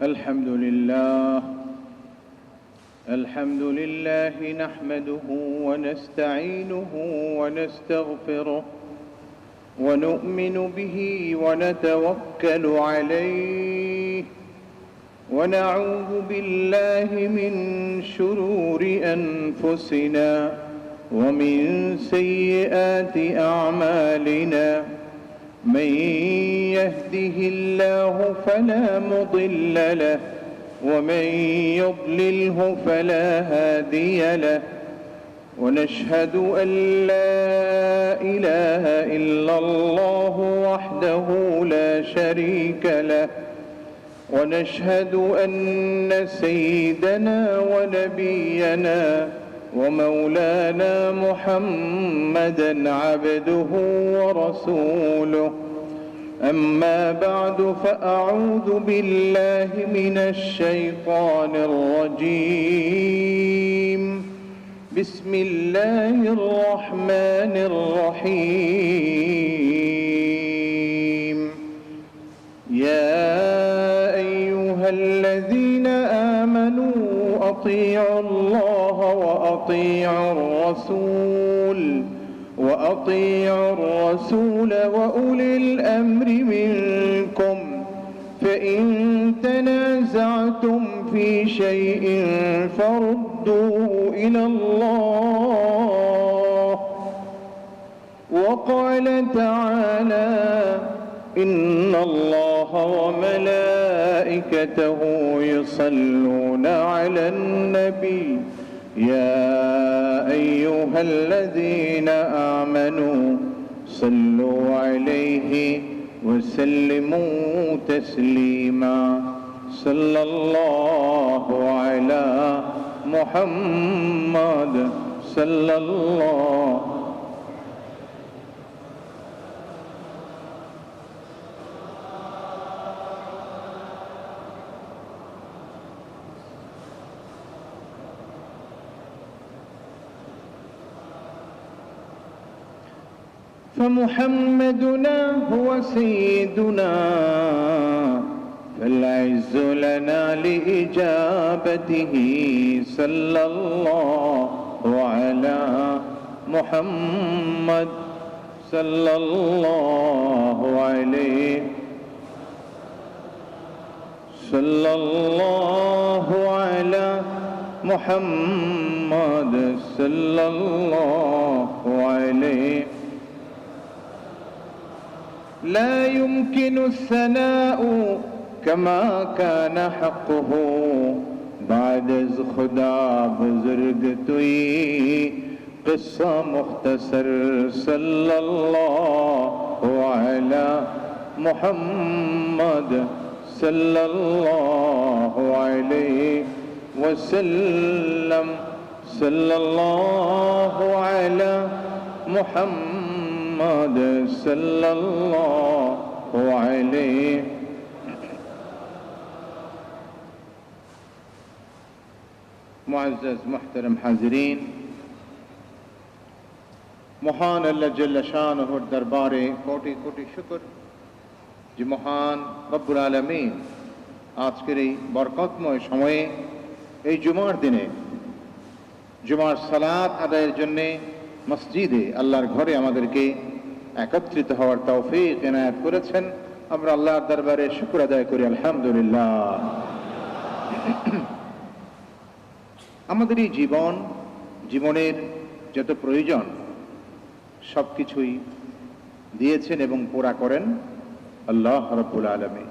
الحمد لله نحمده ونستعينه ونستغفره ونؤمن به ونتوكل عليه ونعوذ بالله من شرور أنفسنا ومن سيئات أعمالنا من يهده الله فلا مضل له ومن يضلله فلا هادي له ونشهد أن لا إله إلا الله وحده لا شريك له ونشهد أن سيدنا ونبينا ومولانا محمدا عبده ورسوله أما بعد فأعوذ بالله من الشيطان الرجيم بسم الله الرحمن الرحيم يا أيها الذين آمنوا أطيعوا الله وأطيعوا الرسول وأولي الأمر منكم فإن تنازعتم في شيء فردوه إلى الله وقال تعالى إن الله وملائكته يصلون على النبي يا أيها الذين آمنوا صلوا عليه وسلموا تسليما صلى الله على محمد صلى الله فمحمدنا هو سيدنا فالعز لنا لإجابته صلى الله على محمد صلى الله عليه صلى الله على محمد صلى الله عليه لا يمكن الثناء كما كان حقه بعد از خدا بزرگ توی قصہ مختصر صلی اللہ علی محمد صلی اللہ علیہ وسلم صلی اللہ علی محمد صلی اللہ علیہ मुअज़्ज़ज़ मुहतरम हाज़िरीन, महान अल्लाह जल्ल शानुहुर दरबारे कोटि कोटि शुक्र যে মহান রব্বুল আলামিন আজকের এই বরকতময় সময়ে এই জুমার দিনে জুমার সালাত আদায়ের জন্য মসজিদে আল্লাহর ঘরে আমাদেরকে একত্রিত হওয়ার তৌফিক এনায়েত করেছেন। আমরা আল্লাহর দরবারে শুকর আদায় করি আলহামদুলিল্লাহ। আমাদের এই জীবনের যত প্রয়োজন সবকিছুই দিয়েছেন এবং পুরা করেন আল্লাহ রাব্বুল আলামিন।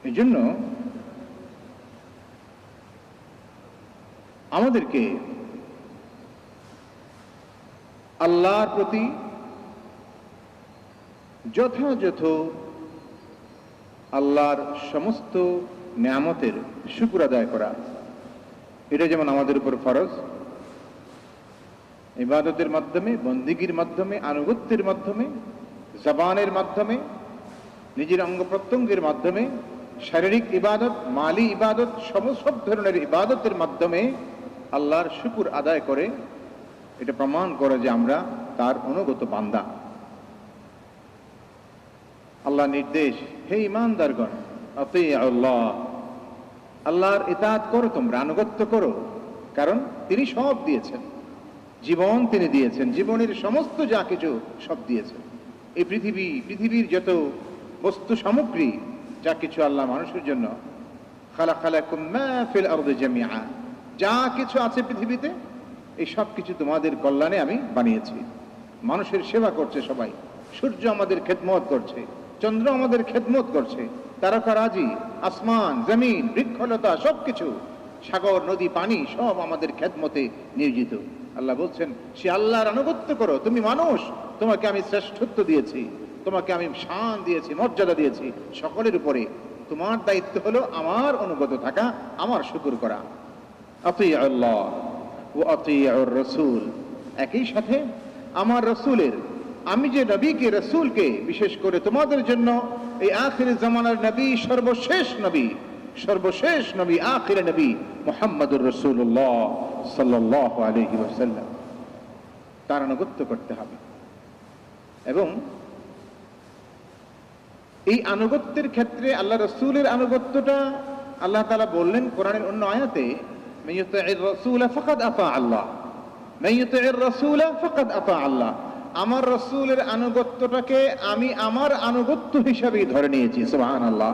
এই জন্য আমাদেরকে আল্লাহর প্রতি যথাযথ আল্লাহর সমস্ত নিয়ামতের শুকর আদায় করা, এটা যেমন আমাদের উপর ফরজ। ইবাদতের মাধ্যমে, বন্দিগির মাধ্যমে, আনুগত্যের মাধ্যমে, জবানের মাধ্যমে, নিজের অঙ্গ প্রত্যঙ্গের মাধ্যমে, শারীরিক ইবাদত, মালি ইবাদত, সব ধরনের ইবাদতের মাধ্যমে আল্লাহর শুকর আদায় করে এটা প্রমাণ করে যে আমরা তার অনুগত বান্দা। আল্লাহ নির্দেশ, হে ঈমানদারগণ, আতিউল্লাহ, আল্লাহর ইতাআত করো, তোমরা আনুগত্য করো, কারণ তিনি সব দিয়েছেন, জীবন তিনি দিয়েছেন, জীবনের সমস্ত যা কিছু সব দিয়েছেন। এই পৃথিবীর যত বস্তু সামগ্রী যা কিছু আল্লাহ মানুষের জন্য, খালাকালাকুম মা ফিল আরদি জামিআ, যা কিছু আছে পৃথিবীতে এই সব কিছু তোমাদের কল্যাণে আমি বানিয়েছি। মানুষের সেবা করছে সবাই, সূর্য আমাদের খেদমত করছে, চন্দ্র আমাদের খেদমত করছে, তারকারাজি, আসমান, জমিন, বৃক্ষলতা, সবকিছু, সাগর, নদী, পানি সব আমাদের খেদমতে নিয়োজিত। আল্লাহ বলছেন, সে আল্লাহর আনুগত্য করো। তুমি মানুষ, তোমাকে আমি শ্রেষ্ঠত্ব দিয়েছি, তোমাকে আমি শান দিয়েছি, মর্যাদা দিয়েছি সকলের উপরে। তোমার দায়িত্ব হলো আমার অনুগত থাকা, আমার শুকর করা। আতিউল্লাহ ওয়া আতিউর রাসূল, একই সাথে আমার রাসূলের, আমি যে নবীকে, রাসূলকে বিশেষ করে তোমাদের জন্য এই আখির জামানার নবী, সর্বশেষ নবী, আখির নবী মুহাম্মদুর রাসূলুল্লাহ সাল্লাল্লাহু আলাইহি ওয়াসাল্লাম, তার আনুগত্য করতে হবে। এবং এই আনুগত্যের ক্ষেত্রে আল্লাহ রাসূলের আনুগত্যটা আল্লাহ তাআলা বললেন কোরআনের অন্য আয়াতে, মান ইউতি'র রাসূলা ফাকাদ আতা আল্লাহ, মান ইউতি'র রাসূলা ফাকাদ আতা আল্লাহ। আমার রাসূলের আনুগত্যটাকে আমি আমার আনুগত্য হিসাবেই ধরে নিয়েছি। সুবহানাল্লাহ।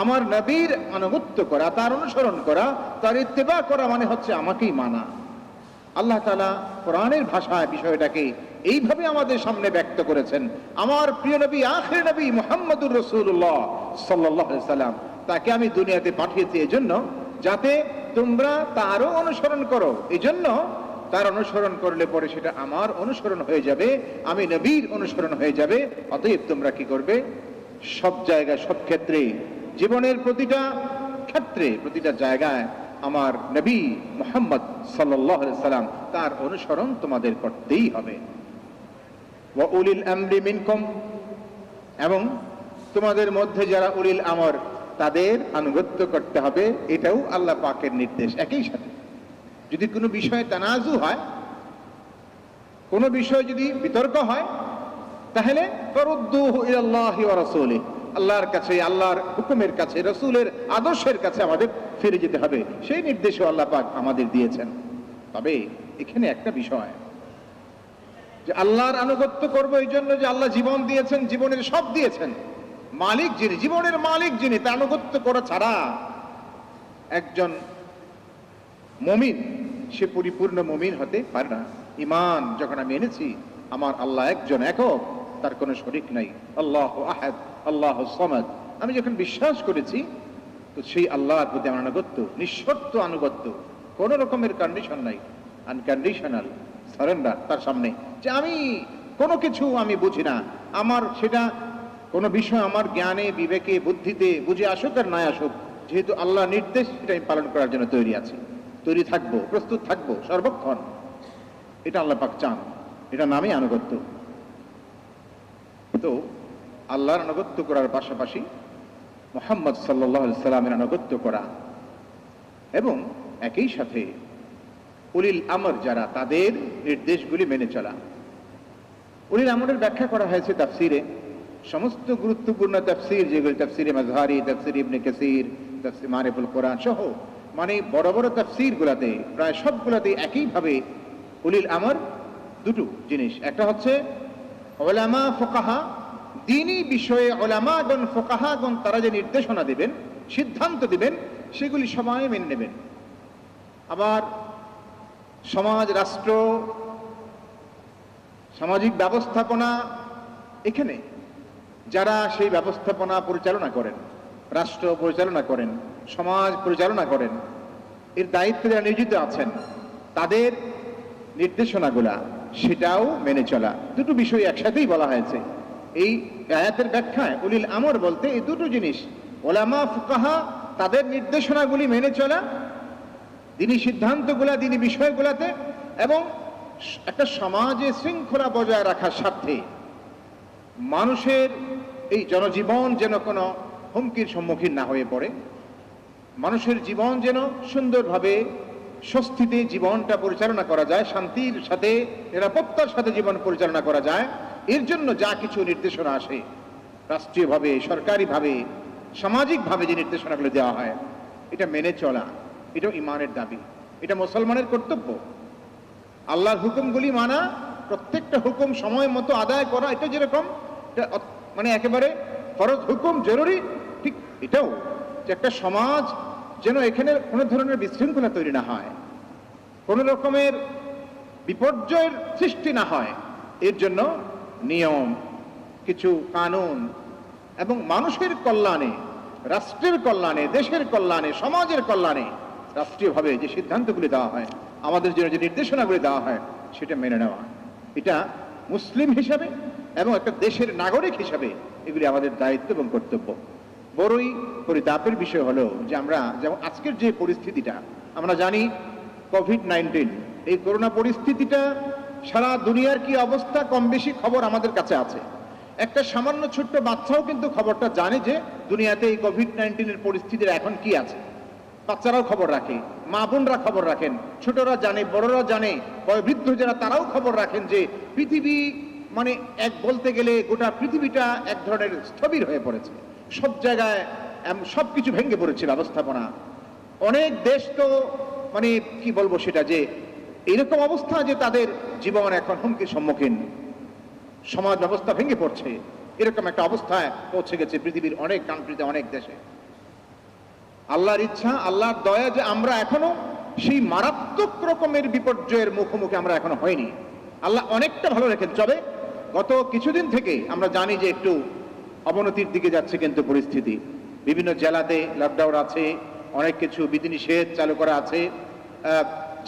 আমার নবীর আনুগত্য করা, তার অনুসরণ করা, তার ইত্তেবা করা মানে হচ্ছে আমাকেই মানা। আল্লাহ তাআলা কোরআনের ভাষায় বিষয়টাকে এইভাবে আমাদের সামনে ব্যক্ত করেছেন। আমার প্রিয় নবী, আখির নবী মুহাম্মদুর রাসূলুল্লাহ সাল্লাল্লাহু আলাইহি সাল্লাম, তাকে আমি দুনিয়াতে পাঠিয়েছি এজন্য যাতে তোমরা তারও অনুসরণ করো। এজন্য তার অনুসরণ করলে পরে সেটা আমার অনুসরণ হয়ে যাবে, আমি নবীর অনুসরণ হয়ে যাবে। অতএব তোমরা কি করবে? সব জায়গায়, সব ক্ষেত্রে, জীবনের প্রতিটা ক্ষেত্রে, প্রতিটা জায়গায় আমার নবী মুহাম্মদ সাল্লাল্লাহু আলাইহি সাল্লাম, তার অনুসরণ তোমাদের করতেই হবে। ওয়া উলিল আমরি মিনকুম, এবং তোমাদের মধ্যে যারা উলিল আমর, তাদের আনুগত্য করতে হবে। এটাও আল্লাহ পাকের নির্দেশ। একই সাথে যদি কোনো বিষয়ে তানাজু হয়, কোনো বিষয় যদি বিতর্ক হয়, তাহলে ফারুদ্দুহু ইলাল্লাহি ওয়া রাসূলিহি, আল্লাহর কাছে, আল্লাহর হুকুমের কাছে, রাসূলের আদর্শের কাছে আমাদের ফিরে যেতে হবে। সেই নির্দেশও আল্লাহ পাক আমাদের দিয়েছেন। তবে এখানে একটা বিষয়, যে আল্লাহর আনুগত্য করব এই জন্য যে আল্লাহ জীবন দিয়েছেন, জীবনের সব দিয়েছেন, মালিক যিনি, জীবনের মালিক যিনি, তার আনুগত্য করা ছাড়া একজন মুমিন সে পরিপূর্ণ মুমিন হতে পারে না। ঈমান যখন আমি এনেছি, আমার আল্লাহ একজন, একক, তার কোনো শরীক নাই, আল্লাহু আহাদ আল্লাহু সামাদ, আমি যখন বিশ্বাস করেছি, তো সেই আল্লাহর প্রতি আমার আনুগত্য, নিঃশর্ত আনুগত্য, কোনো রকমের কন্ডিশন নাই, আনকন্ডিশনাল সারেন্ডার তার সামনে, যে আমি কোনো কিছু আমি বুঝি না, আমার সেটা কোনো বিষয় আমার জ্ঞানে, বিবেকে, বুদ্ধিতে বুঝে আসুক আর না আসুক, যেহেতু আল্লাহ নির্দেশ, সেটা আমি পালন করার জন্য তৈরি আছি, তৈরি থাকবো, প্রস্তুত থাকবো সর্বক্ষণ। এটা আল্লাহ পাক চান, এটা নামই আনুগত্য। তো আল্লাহর আনুগত্য করার পাশাপাশি মুহাম্মদ সাল্লাল্লাহু আলাইহি সাল্লামের আনুগত্য করা, এবং একই সাথে উলিল আমর যারা, তাদের নির্দেশগুলি মেনে চলা। উলিল আমরের ব্যাখ্যা করা হয়েছে তাফসিরে, সমস্ত গুরুত্বপূর্ণ তাফসির, যেগুলি তাফসিরে মাযহারি, তাফসির ইবনে কাসির, তাফসির মারিফুল কোরআন সহ, মানে বড় বড় তাফসির গুলাতে, প্রায় সবগুলাতে একইভাবে উলিল আমর দুটো জিনিস। একটা হচ্ছে উলামা ফুকাহা, দ্বীনি বিষয়ে উলামাগণ, ফুকাহাগণ, তারা যে নির্দেশনা দিবেন, সিদ্ধান্ত দিবেন, সেগুলি সবাই মেনে নেবেন। আবার সমাজ, রাষ্ট্র, সামাজিক ব্যবস্থাপনা, এখানে যারা সেই ব্যবস্থাপনা পরিচালনা করেন, রাষ্ট্র পরিচালনা করেন, সমাজ পরিচালনা করেন, এর দায়িত্বে যারা নিয়োজিত আছেন, তাদের নির্দেশনাগুলা সেটাও মেনে চলা। দুটো বিষয় একসাথেই বলা হয়েছে এই আয়াতের ব্যাখ্যায়। উলিল আমর বলতে এই দুটো জিনিস, উলামা ফুকাহা, তাদের নির্দেশনাগুলি মেনে চলা, দ্বীনি সিদ্ধান্তগুলা, দ্বীনি বিষয়গুলাতে, এবং একটা সমাজে শৃঙ্খলা বজায় রাখার স্বার্থে মানুষের এই জনজীবন যেন কোনো হুমকির সম্মুখীন না হয়ে পড়ে, মানুষের জীবন যেন সুন্দরভাবে, স্বস্তিতে জীবনটা পরিচালনা করা যায়, শান্তির সাথে, নিরাপত্তার সাথে জীবন পরিচালনা করা যায়, এর জন্য যা কিছু নির্দেশনা আসে রাষ্ট্রীয়ভাবে, সরকারিভাবে, সামাজিকভাবে যে নির্দেশনাগুলো দেওয়া হয় এটা মেনে চলা, এটাও ইমানের দাবি, এটা মুসলমানের কর্তব্য। আল্লাহর হুকুমগুলি মানা, প্রত্যেকটা হুকুম সময় মতো আদায় করা, এটা যেরকম মানে একেবারে ফরজ হুকুম জরুরি, ঠিক এটাও যে একটা সমাজ যেন এখানে কোনো ধরনের বিশৃঙ্খলা তৈরি না হয়, কোনো রকমের বিপর্যয়ের সৃষ্টি না হয়, এর জন্য নিয়ম, কিছু কানুন এবং মানুষের কল্যাণে, রাষ্ট্রের কল্যাণে, দেশের কল্যাণে, সমাজের কল্যাণে রাষ্ট্রীয়ভাবে যে সিদ্ধান্তগুলি দেওয়া হয়, আমাদের জন্য যে নির্দেশনাগুলি দেওয়া হয়, সেটা মেনে নেওয়া, এটা মুসলিম হিসাবে এবং একটা দেশের নাগরিক হিসাবে এগুলি আমাদের দায়িত্ব এবং কর্তব্য। বড়ই পরিতাপের বিষয় হলো যে আমরা যেমন আজকের যে পরিস্থিতিটা আমরা জানি, কোভিড-19, এই করোনা পরিস্থিতিটা সারা দুনিয়ার কি অবস্থা কম বেশি খবর আমাদের কাছে আছে। একটা সামান্য ছোট্ট বাচ্চাও কিন্তু খবরটা জানে যে দুনিয়াতে এই কোভিড-19 পরিস্থিতির এখন কি আছে। বাচ্চারাও খবর রাখে, মা বোনরা খবর রাখেন, ছোটরা জানে, বড়রা জানে, বয়োবৃদ্ধ যারা তারাও খবর রাখেন যে পৃথিবী মানে এক বলতে গেলে গোটা পৃথিবীটা এক ধরনের স্থবির হয়ে পড়েছে। সব জায়গায় সবকিছু ভেঙে পড়েছে ব্যবস্থাপনা। অনেক দেশ তো মানে কি বলবো সেটা, যে এরকম অবস্থা যে তাদের জীবন এখন হুমকির সম্মুখীন, সমাজ ব্যবস্থা ভেঙে পড়ছে, এরকম একটা অবস্থায় পৌঁছে গেছে পৃথিবীর অনেক কান্ট্রিতে, অনেক দেশে। আল্লাহর ইচ্ছা, আল্লাহর দয়া যে আমরা এখনো সেই মারাত্মক রকমের বিপর্যয়ের মুখোমুখি আমরা এখনো হয়নি। আল্লাহ অনেকটা ভালো রেখেন। তবে গত কিছুদিন থেকে আমরা জানি যে একটু অবনতির দিকে যাচ্ছে কিন্তু পরিস্থিতি। বিভিন্ন জেলাতে লকডাউন আছে, অনেক কিছু বিধিনিষেধ চালু করা আছে,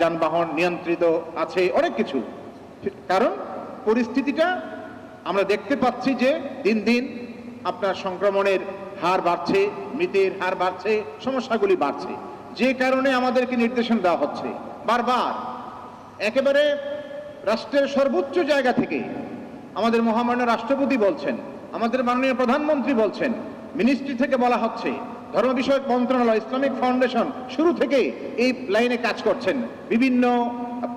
যানবাহন নিয়ন্ত্রিত আছে, অনেক কিছু। কারণ পরিস্থিতিটা আমরা দেখতে পাচ্ছি যে দিন দিন আপনার সংক্রমণের হার বাড়ছে, মৃতের হার বাড়ছে, সমস্যাগুলি বাড়ছে, যে কারণে আমাদেরকে নির্দেশন দেওয়া হচ্ছে বারবার। একেবারে রাষ্ট্রের সর্বোচ্চ জায়গা থেকে আমাদের মহামান্য রাষ্ট্রপতি বলছেন, আমাদের মাননীয় প্রধানমন্ত্রী বলছেন, মিনিস্ট্রি থেকে বলা হচ্ছে, ধর্ম বিষয়ক মন্ত্রণালয়, ইসলামিক ফাউন্ডেশন শুরু থেকে এই লাইনে কাজ করছেন, বিভিন্ন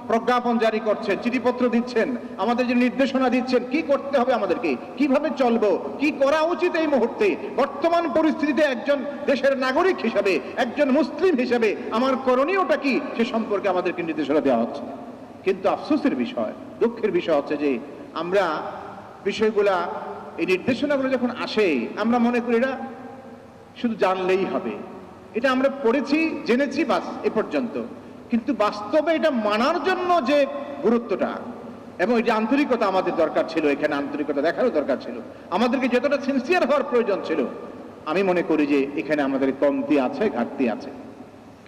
প্রজ্ঞাপন জারি করছেন, চিঠিপত্র দিচ্ছেন, আমাদের যে নির্দেশনা দিচ্ছেন কি করতে হবে, আমাদেরকে কিভাবে চলবো, কি করা উচিত এই মুহূর্তে বর্তমান পরিস্থিতিতে একজন দেশের নাগরিক হিসাবে, একজন মুসলিম হিসাবে আমার করণীয়টা কি, সে সম্পর্কে আমাদেরকে নির্দেশনা দেওয়া হচ্ছে। কিন্তু আফসোসের বিষয়, দুঃখের বিষয় হচ্ছে যে আমরা বিষয়গুলা, এই নির্দেশনাগুলো যখন আসে আমরা মনে করি এটা শুধু জানলেই হবে, এটা আমরা পড়েছি, জেনেছি, বাস এ পর্যন্ত। কিন্তু বাস্তবে এটা মানার জন্য যে গুরুত্বটা এবং এই যে আন্তরিকতা আমাদের দরকার ছিল, এখানে আন্তরিকতা দেখারও দরকার ছিল, আমাদেরকে যতটা সিনসিয়ার হওয়ার প্রয়োজন ছিল, আমি মনে করি যে এখানে আমাদের কমতি আছে, ঘাটতি আছে।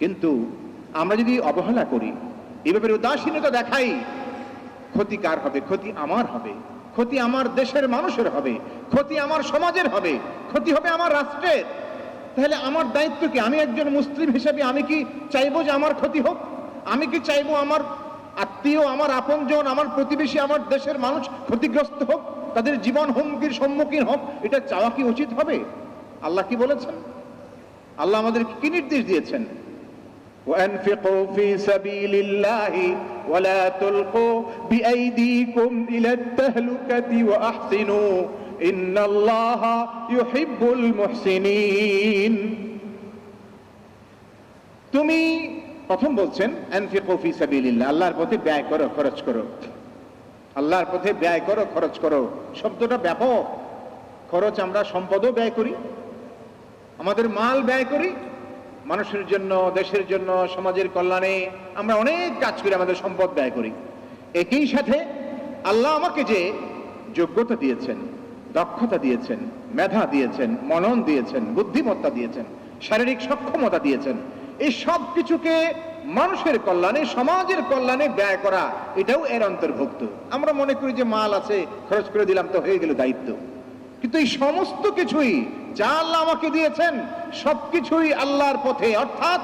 কিন্তু আমরা যদি অবহেলা করি, এই ব্যাপারে উদাসীনতা দেখাই, ক্ষতি কার হবে? ক্ষতি আমার হবে, ক্ষতি আমার দেশের মানুষের হবে, ক্ষতি আমার সমাজের হবে, ক্ষতি হবে আমার রাষ্ট্রের। তাহলে আমার দায়িত্ব কি? আমি একজন মুসলিম হিসেবে আমি কি চাইবো যে আমার ক্ষতি হোক? আমি কি চাইবো আমার আত্মীয়, আমার আপনজন, আমার প্রতিবেশী, আমার দেশের মানুষ ক্ষতিগ্রস্ত হোক, তাদের জীবন হুমকির সম্মুখীন হোক? এটা চাওয়া কি উচিত হবে? আল্লাহ কি বলেছেন? আল্লাহ আমাদের কি নির্দেশ দিয়েছেন? وأنفقوا في سبيل الله ولا تلقوا بأيديكم إلى التهلكة وأحسنوا إن الله يحب المحسنين। তুমি প্রথম বলছেন আনফিকু ফি সাবিলিল্লাহ, আল্লাহর পথে ব্যয় করো, খরচ করো। আল্লাহর পথে ব্যয় করো, খরচ করো শব্দটা ব্যাপক। খরচ আমরা সম্পদও ব্যয় করি, আমাদের মাল ব্যয় করি, মানুষের জন্য, দেশের জন্য, সমাজের কল্যাণে আমরা অনেক কাজ করি, আমাদের সম্পদ ব্যয় করি। একই সাথে আল্লাহ আমাকে যে যোগ্যতা দিয়েছেন, দক্ষতা দিয়েছেন, মেধা দিয়েছেন, মনন দিয়েছেন, বুদ্ধিমত্তা দিয়েছেন, শারীরিক সক্ষমতা দিয়েছেন, এই সব কিছুকে মানুষের কল্যাণে, সমাজের কল্যাণে ব্যয় করা, এটাও এর অন্তর্ভুক্ত। আমরা মনে করি যে মাল আছে, খরচ করে দিলাম তো হয়ে গেল দায়িত্ব। কিন্তু এই সমস্ত কিছুই যা আল্লাহ আমাকে দিয়েছেন সবকিছুই আল্লাহর পথে, অর্থাৎ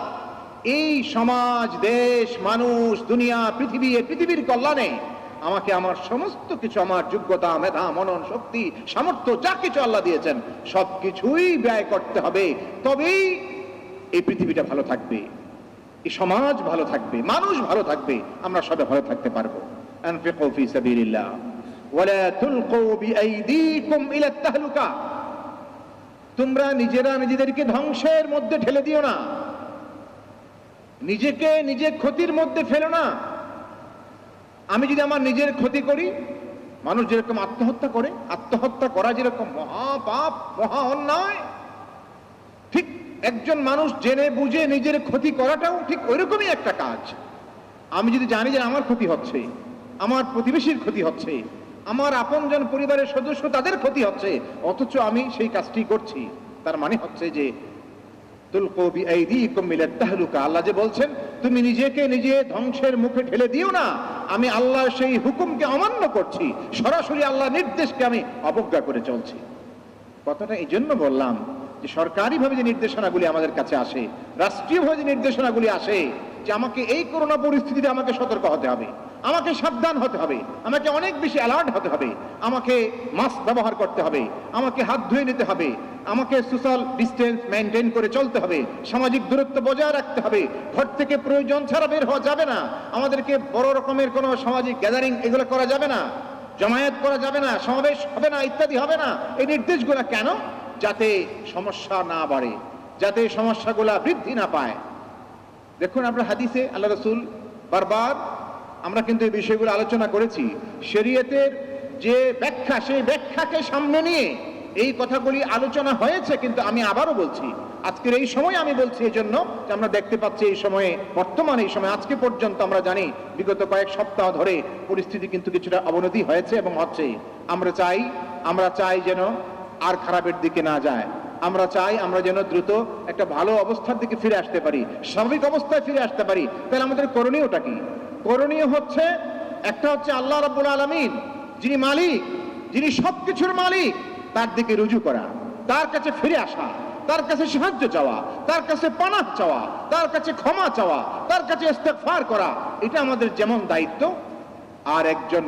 এই সমাজ, দেশ, মানুষ, দুনিয়া, পৃথিবীর কল্যাণে আমাকে আমার সমস্ত কিছু, আমার যোগ্যতা, মেধা, মনন, শক্তি, সামর্থ্য যা কিছু আল্লাহ দিয়েছেন সবকিছুই ব্যয় করতে হবে। তবেই এই পৃথিবীটা ভালো থাকবে, এই সমাজ ভালো থাকবে, মানুষ ভালো থাকবে, আমরা সবাই ভালো থাকতে পারবো। আনফিকু ফি সাবিলিল্লাহ ওয়ালা তুলকু বিআইদিকুম ইলা তাহলুকা। তোমরা নিজেরা নিজেদেরকে ধ্বংসের মধ্যে ঠেলে দিও না, নিজেকে নিজে ক্ষতির মধ্যে ফেলো না। আমি যদি আমার নিজের ক্ষতি করি, মানুষ যেরকম আত্মহত্যা করে, আত্মহত্যা করা যেরকম মহা পাপ, মহা অন্যায়, ঠিক একজন মানুষ জেনে বুঝে নিজের ক্ষতি করাটাও ঠিক ওইরকমই একটা কাজ। আমি যদি জানি যে আমার ক্ষতি হচ্ছে, আমার প্রতিবেশীর ক্ষতি হচ্ছে, আমার আপনজন পরিবারের সদস্য তাদের ক্ষতি হচ্ছে, অথচ আমি সেই কাজটি করছি, তার মানে হচ্ছে যে তুলকু বিআইদিকুম ইলাত তাহলুকা, আল্লাহ যে বলছেন তুমি নিজেকে নিজে ধ্বংসের মুখে ঠেলে দিও না, আমি আল্লাহ সেই হুকুমকে অমান্য করছি, সরাসরি আল্লাহ নির্দেশকে আমি অবজ্ঞা করে চলছি। কথাটা এই জন্য বললাম যে সরকারিভাবে যে নির্দেশনাগুলি আমাদের কাছে আসে, রাষ্ট্রীয়ভাবে যে নির্দেশনাগুলি আসে, যে আমাকে এই করোনা পরিস্থিতিতে আমাকে সতর্ক হতে হবে, আমাকে সাবধান হতে হবে, আমাকে অনেক বেশি অ্যালার্ট হতে হবে, আমাকে মাস্ক ব্যবহার করতে হবে, আমাকে হাত ধুয়ে নিতে হবে, আমাকে সোশ্যাল ডিস্টেন্স মেনটেন করে চলতে হবে, সামাজিক দূরত্ব বজায় রাখতে হবে, ঘর থেকে প্রয়োজন ছাড়া বের হওয়া যাবে না, আমাদেরকে বড় রকমের কোনো সামাজিক গ্যাদারিং এগুলো করা যাবে না, জমায়েত করা যাবে না, সমাবেশ হবে না, ইত্যাদি হবে না। এই নির্দেশগুলো কেন? যাতে সমস্যা না বাড়ে, যাতে সমস্যাগুলা বৃদ্ধি না পায়। দেখুন আমরা হাদিসে আল্লাহ রাসূল বারবার, আমরা কিন্তু এই বিষয়গুলো আলোচনা করেছি, শরীয়তের যে ব্যাখ্যা, সেই ব্যাখ্যাকে সামনে নিয়ে এই কথাগুলি আলোচনা হয়েছে। কিন্তু আমি আবারও বলছি, আজকের এই সময় আমি বলছি এই জন্য যে আমরা দেখতে পাচ্ছি এই সময়ে, বর্তমানে এই সময় আজকে পর্যন্ত আমরা জানি বিগত কয়েক সপ্তাহ ধরে পরিস্থিতি কিন্তু কিছুটা অবনতি হয়েছে এবং হচ্ছে। আমরা চাই যেন আর খারাপের দিকে না যায়, আমরা চাই আমরা যেন দ্রুত একটা ভালো অবস্থার দিকে ফিরে আসতে পারি, স্বাভাবিক অবস্থায় ফিরে আসতে পারি। তাহলে আমাদের করণীয়টা কি? করণীয় হচ্ছে একটা হচ্ছে আল্লাহ রাব্বুল আলামিন যিনি মালিক, যিনি সবকিছুর মালিক, তার দিকে রুজু করা, তার কাছে ফিরে আসা, তার কাছে সাহায্য চাওয়া, তার কাছে পানাহ চাওয়া, তার কাছে ক্ষমা চাওয়া, তার কাছে ইস্তেগফার করা, এটা আমাদের যেমন দায়িত্ব। আর একজন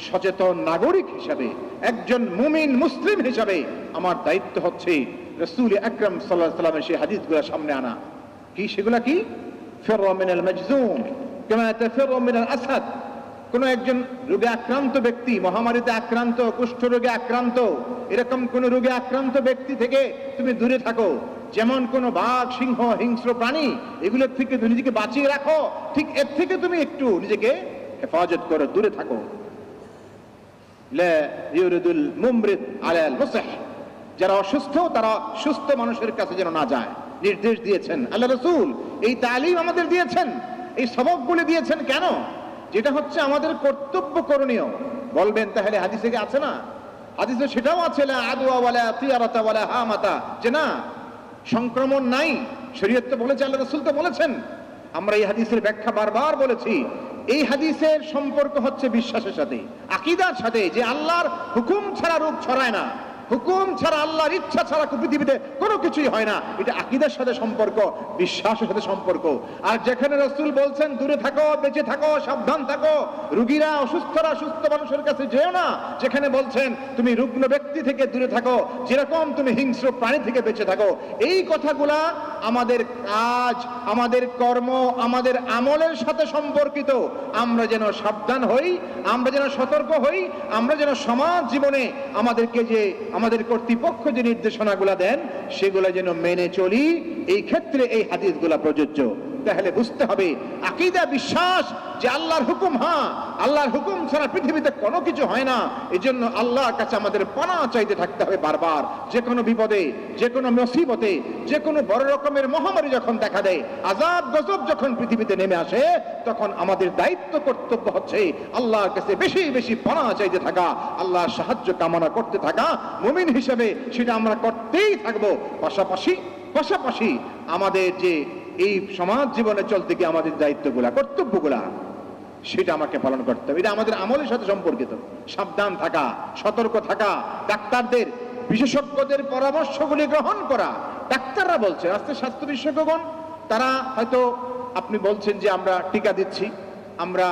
সচেতন নাগরিক হিসাবে, একজন মুমিন মুসলিম হিসাবে আমার দায়িত্ব হচ্ছে রাসূল আকরাম সাল্লাল্লাহু আলাইহি ওয়াসাল্লামের সেই হাদিসগুলো সামনে আনা। কি সেগুলা? কি? ফিররা মিনাল মাজজুম কামা তাফিরু মিনাল আসাদ। কোন একজন রোগে আক্রান্ত ব্যক্তি, মহামারীতে আক্রান্ত, কুষ্ঠ রোগে আক্রান্ত, এরকম কোন রোগে আক্রান্ত ব্যক্তি থেকে তুমি দূরে থাকো। যেমন কোন বাঘ, সিংহ, হিংস্র প্রাণী, এগুলোর থেকে তুমি নিজেকে বাঁচিয়ে রাখো, ঠিক এর থেকে তুমি একটু নিজেকে হেফাজত করো, দূরে থাকো। লা ইউরিদুল মুমরিদ আলাল মুসিহ, যারা অসুস্থ তারা সুস্থ মানুষের কাছে যেন না যায়, নির্দেশ দিয়েছেন আল্লাহ রাসূল। এই তালিম আমাদের দিয়েছেন, এই সবকগুলো দিয়েছেন। কেন? যেটা হচ্ছে আমাদের কর্তব্য, করণীয়। বলবেন তাহলে হাদিসে কি আছে না? হাদিসে সেটাও আছে, লা আদওয়া ওয়ালা তিয়ারাতা ওয়ালা হামাতা, যে না সংক্রমণ নাই। শরীয়ত তো বলেছে, আল্লাহ রাসূল তো বলেছেন। আমরা এই হাদিসের ব্যাখ্যা বারবার বলেছি। এই হাদিসের সম্পর্ক হচ্ছে বিশ্বাসের সাথে, আকীদার সাথে, যে আল্লাহর হুকুম ছাড়া রোগ ছড়ায় না, হুকুম ছাড়া, আল্লাহর ইচ্ছা ছাড়া পৃথিবীতে কোনো কিছুই হয় না। এটা আকীদার সাথে সম্পর্ক, বিশ্বাসের সাথে সম্পর্ক। আর যেখানে রাসূল বলছেন দূরে থাকো, বেঁচে থাকো, সাবধান থাকো, রোগীরা, অসুস্থরা সুস্থ মানুষের কাছে যেও না, যেখানে বলছেন তুমি রুগ্ন ব্যক্তি থেকে দূরে থাকো, যেরকম তুমি হিংস্র প্রাণী থেকে বেঁচে থাকো, এই কথাগুলা আমাদের কাজ, আমাদের কর্ম, আমাদের আমলের সাথে সম্পর্কিত। আমরা যেন সাবধান হই, আমরা যেন সতর্ক হই, আমরা যেন সমাজ জীবনে আমাদেরকে যে আমাদের কর্তৃপক্ষ যে নির্দেশনাগুলো দেন সেগুলো যেন মেনে চলি। এই ক্ষেত্রে এই হাদিসগুলো প্রযোজ্য। তাহলে বুঝতে হবে আকীদা, বিশ্বাস যে আল্লাহর হুকুম, হ্যাঁ আল্লাহর হুকুম ছাড়া পৃথিবীতে কোনো কিছু হয় না। এই জন্য আল্লাহর কাছে আমাদের পানাহ চাইতে থাকতে হবে বারবার। যে কোনো বিপদে, যে কোনো মুসিবতে, যে কোনো বড় রকমের মহামারী যখন দেখা দেয়, আযাব গজব যখন পৃথিবীতে নেমে আসে, তখন আমাদের দায়িত্ব, কর্তব্য হচ্ছে আল্লাহর কাছে বেশি বেশি পানাহ চাইতে থাকা, আল্লাহর সাহায্য কামনা করতে থাকা। মুমিন হিসেবে সেটা আমরা করতেই থাকবো। পাশাপাশি আমাদের যে এই সমাজ জীবনে চলতে গিয়ে আমাদের দায়িত্বগুলা, কর্তব্যগুলা, সেটা আমাকে পালন করতে হবে। এটা আমাদের আমলের সাথে সম্পর্কিত। সাবধান থাকা, সতর্ক থাকা, ডাক্তারদের, বিশেষজ্ঞদের পরামর্শগুলি গ্রহণ করা। ডাক্তাররা বলছে, আজকে স্বাস্থ্য বিশেষজ্ঞগণ তারা হয়তো, আপনি বলছেন যে আমরা টিকা দিচ্ছি, আমরা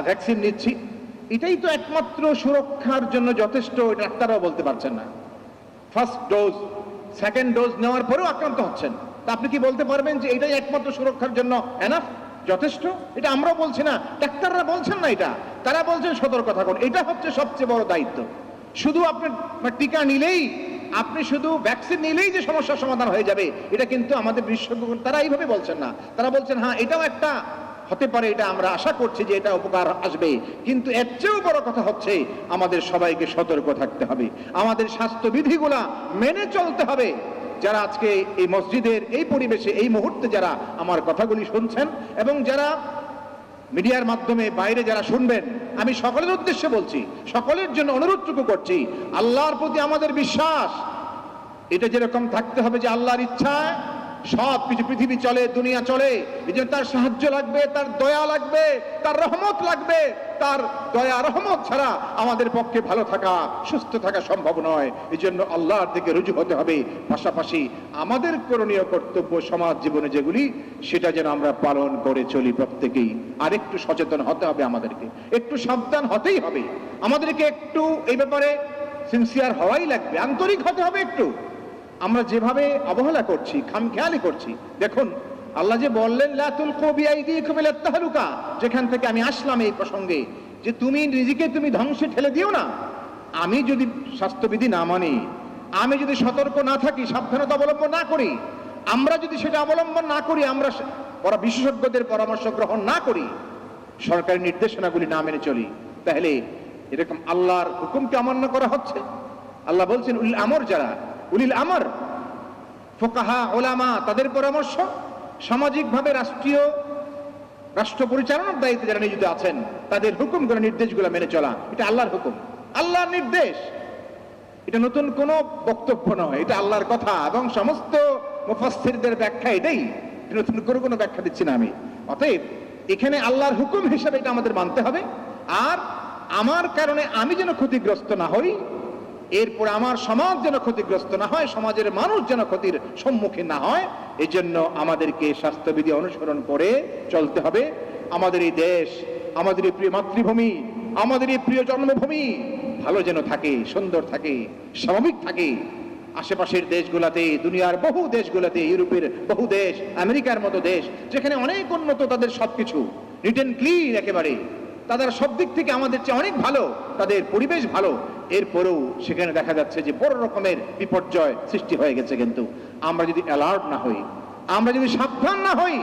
ভ্যাকসিন নিচ্ছি, এটাই তো একমাত্র সুরক্ষার জন্য যথেষ্ট, এটা ডাক্তাররাও বলতে পারছেন না। ফার্স্ট ডোজ, সেকেন্ড ডোজ নেওয়ার পরেও আক্রান্ত হচ্ছেন, তা আপনি কি বলতে পারবেন যে এটাই একমাত্র সুরক্ষার জন্য এনাফ, যথেষ্ট? এটা আমরাও বলছি না, ডাক্তাররা বলছেন না এটা, তারা বলছেন সতর্ক থাকুন। এটা হচ্ছে সবচেয়ে বড় দায়িত্ব। শুধু আপনি টিকা নিলেই আপনি শুধু ভ্যাকসিন নিলেই যে সমস্যার সমাধান হয়ে যাবে, এটা কিন্তু আমাদের বিশেষজ্ঞ তারা এইভাবে বলছেন না। তারা বলছেন হ্যাঁ এটাও একটা হতে পারে, এটা আমরা আশা করছি যে এটা উপকার আসবে, কিন্তু এর চেয়েও বড় কথা হচ্ছে আমাদের সবাইকে সতর্ক থাকতে হবে, আমাদের স্বাস্থ্যবিধিগুলা মেনে চলতে হবে। যারা আজকে এই মসজিদের এই পরিবেশে এই মুহূর্তে যারা আমার কথাগুলি শুনছেন এবং যারা মিডিয়ার মাধ্যমে বাইরে যারা শুনবেন, আমি সকলের উদ্দেশ্যে বলছি, সকলের জন্য অনুরোধটুকু করছি, আল্লাহর প্রতি আমাদের বিশ্বাস এটা যেরকম থাকতে হবে যে আল্লাহর ইচ্ছায় সব কিছু পৃথিবী চলে, দুনিয়া চলে, এই জন্য তার সাহায্য লাগবে, তার দয়া লাগবে, তার রহমত লাগবে। তার দয়া রহমত ছাড়া আমাদের পক্ষে ভালো থাকা, সুস্থ থাকা সম্ভব নয়। এই জন্য আল্লাহর দিকে রুজু হতে হবে। পাশাপাশি আমাদের করণীয় কর্তব্য সমাজ জীবনে যেগুলি, সেটা যেন আমরা পালন করে চলি প্রত্যেকেই। আর একটু সচেতন হতে হবে, আমাদেরকে একটু সাবধান হতেই হবে, আমাদেরকে একটু এই ব্যাপারে সিনসিয়ার হওয়াই লাগবে, আন্তরিক হতে হবে একটু। আমরা যেভাবে অবহেলা করছি, খামখেয়ালি করছি, দেখুন আল্লাহ যে বললেন লা তুলকু বিআইদিকুম ইলাত তাহলুকা, যেখান থেকে আমি আসলাম এই প্রসঙ্গে, যে তুমি নিজেকে তুমি ধ্বংসে ঠেলে দিও না। আমি যদি স্বাস্থ্যবিধি না মানি, আমি যদি সতর্ক না থাকি, সাবধানতা অবলম্বন না করি, আমরা যদি সেটা অবলম্বন না করি, আমরা বিশেষজ্ঞদের পরামর্শ গ্রহণ না করি, সরকারি নির্দেশনাগুলি না মেনে চলি, তাহলে এরকম আল্লাহর হুকুমকে অমান্য করা হচ্ছে। আল্লাহ বলছেন উলিল আমর, যারা উলিল আমর ফুকাহা ওলামা, তাদের পরামর্শ, সামাজিকভাবে রাষ্ট্র পরিচালনার দায়িত্বে যারা নিয়োজিত আছেন, তাদের হুকুমগুলো নির্দেশগুলো মেনে চলা, এটা আল্লাহর হুকুম, আল্লাহর নির্দেশ। এটা নতুন কোনো বক্তব্য নয়, এটা আল্লাহর কথা এবং সমস্ত মুফাসসিরদের ব্যাখ্যা এটাই, নতুন করে কোনো ব্যাখ্যা দিচ্ছি না আমি। অতএব এখানে আল্লাহর হুকুম হিসেবে এটা আমাদের মানতে হবে। আর আমার কারণে আমি যেন ক্ষতিগ্রস্ত না হই, এরপর আমার সমাজ যেন ক্ষতিগ্রস্ত না হয়, সমাজের মানুষ যেন ক্ষতির সম্মুখীন না হয়, এই জন্য আমাদেরকে স্বাস্থ্যবিধি অনুসরণ করে চলতে হবে। আমাদের এই দেশ, আমাদের এই প্রিয় মাতৃভূমি, আমাদের এই প্রিয় জন্মভূমি ভালো যেন থাকে, সুন্দর থাকে, স্বাভাবিক থাকে। আশেপাশের দেশগুলাতে, দুনিয়ার বহু দেশগুলাতে, ইউরোপের বহু দেশ, আমেরিকার মতো দেশ, যেখানে অনেক উন্নত, তাদের সবকিছু নিট অ্যান্ড ক্লিন একেবারে, তাদের সব দিক থেকে আমাদের চেয়ে অনেক ভালো, তাদের পরিবেশ ভালো, এরপরেও সেখানে দেখা যাচ্ছে যে বড় রকমের বিপর্যয় সৃষ্টি হয়ে গেছে। কিন্তু আমরা যদি অ্যালার্ট না হই, আমরা যদি সাবধান না হই,